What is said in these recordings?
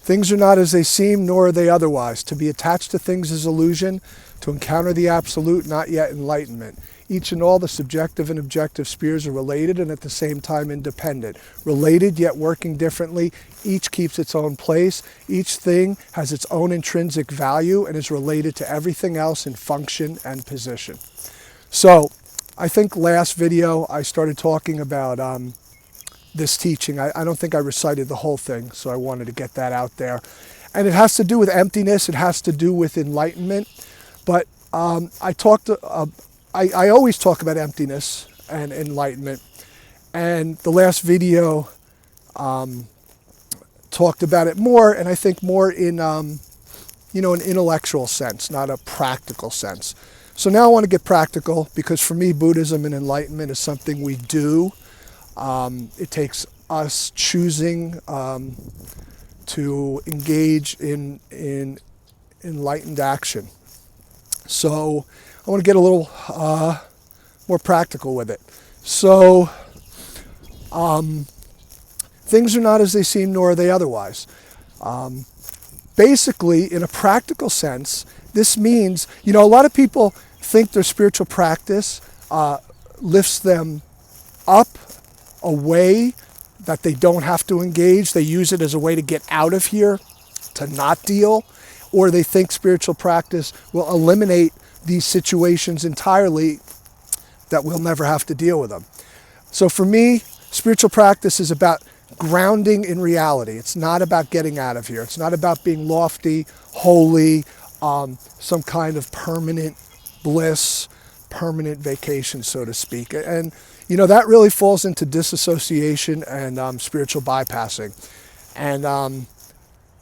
Things are not as they seem, nor are they otherwise. To be attached to things is illusion. To encounter the absolute, not yet enlightenment. Each and all the subjective and objective spheres are related and at the same time independent. Related yet working differently. Each keeps its own place. Each thing has its own intrinsic value and is related to everything else in function and position. So, I think last video I started talking about this teaching. I don't think I recited the whole thing, so I wanted to get that out there. And it has to do with emptiness. It has to do with enlightenment. But I always talk about emptiness and enlightenment. And the last video talked about it more, and I think more in an intellectual sense, not a practical sense. So now I want to get practical, because for me, Buddhism and enlightenment is something we do. It takes us choosing to engage in enlightened action. So I want to get a little more practical with it. So things are not as they seem, nor are they otherwise. Basically, in a practical sense, this means, a lot of people think their spiritual practice lifts them up a way that they don't have to engage. They use it as a way to get out of here, to not deal, or they think spiritual practice will eliminate these situations entirely, that we'll never have to deal with them. So for me, spiritual practice is about grounding in reality. It's not about getting out of here. It's not about being lofty, holy, some kind of permanent bliss, permanent vacation, so to speak. And that really falls into disassociation and spiritual bypassing. And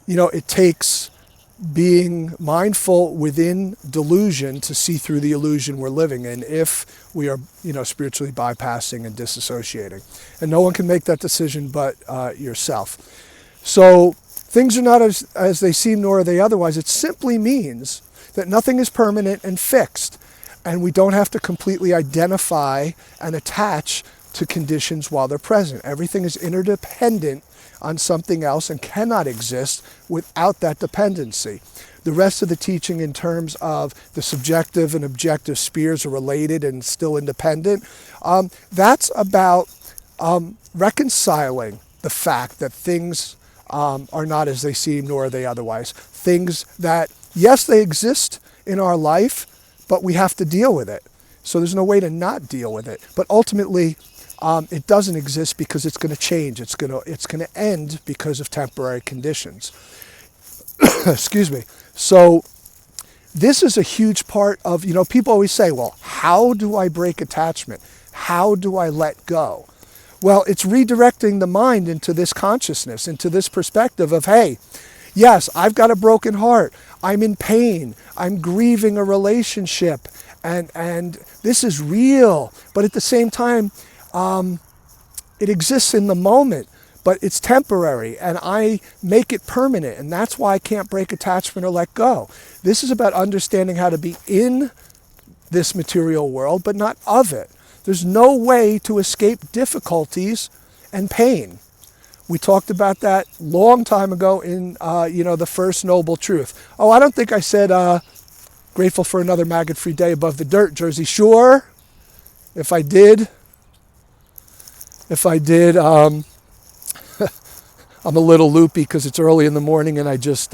it takes being mindful within delusion to see through the illusion we're living in, if we are spiritually bypassing and disassociating. And no one can make that decision but yourself. So things are not as they seem, nor are they otherwise. It simply means that nothing is permanent and fixed, and we don't have to completely identify and attach to conditions while they're present. Everything is interdependent on something else and cannot exist without that dependency. The rest of the teaching in terms of the subjective and objective spheres are related and still independent, that's about reconciling the fact that things are not as they seem, nor are they otherwise. Things that, yes, they exist in our life, but we have to deal with it. So there's no way to not deal with it. But ultimately, it doesn't exist because it's going to change. It's going to end because of temporary conditions. Excuse me. So this is a huge part of, people always say, well, how do I break attachment? How do I let go? Well, it's redirecting the mind into this consciousness, into this perspective of, hey, yes, I've got a broken heart. I'm in pain. I'm grieving a relationship. And this is real. But at the same time, it exists in the moment, but it's temporary, and I make it permanent, and that's why I can't break attachment or let go. This is about understanding how to be in this material world, but not of it. There's no way to escape difficulties and pain. We talked about that long time ago in, the first Noble Truth. Oh, I don't think I said grateful for another maggot-free day above the dirt, Jersey Shore. If I did, I'm a little loopy because it's early in the morning and I just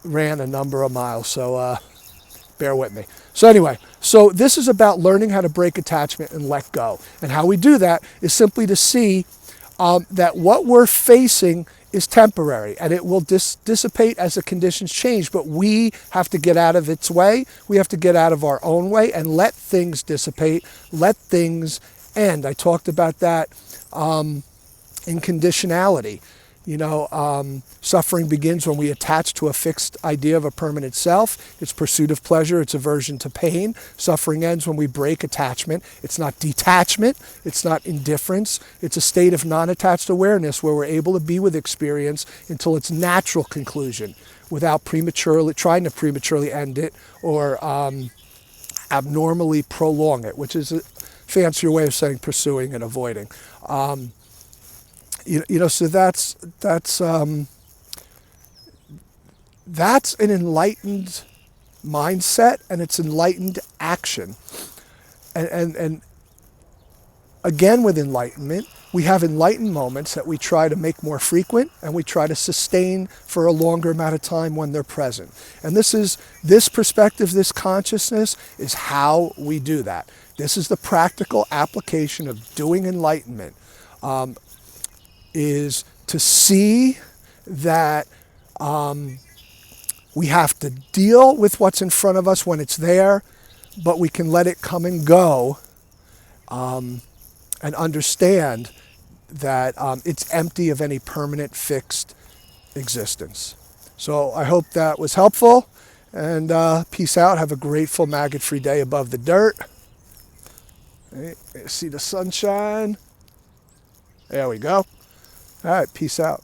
ran a number of miles, so bear with me. So anyway, so this is about learning how to break attachment and let go. And how we do that is simply to see that what we're facing is temporary, and it will dissipate as the conditions change, but we have to get out of its way. We have to get out of our own way and let things dissipate, let things end. I talked about that in conditionality. Suffering begins when we attach to a fixed idea of a permanent self. It's pursuit of pleasure. It's aversion to pain. Suffering ends when we break attachment. It's not detachment. It's not indifference. It's a state of non-attached awareness where we're able to be with experience until its natural conclusion, without trying to prematurely end it or abnormally prolong it, which is a fancier way of saying pursuing and avoiding. So that's That's an enlightened mindset, and it's enlightened action. And again, with enlightenment, we have enlightened moments that we try to make more frequent, and we try to sustain for a longer amount of time when they're present. And this perspective, this consciousness is how we do that. This is the practical application of doing enlightenment, is to see that we have to deal with what's in front of us when it's there, but we can let it come and go, and understand that it's empty of any permanent fixed existence. So I hope that was helpful, and peace out. Have a grateful, maggot-free day above the dirt. See the sunshine? There we go. All right, peace out.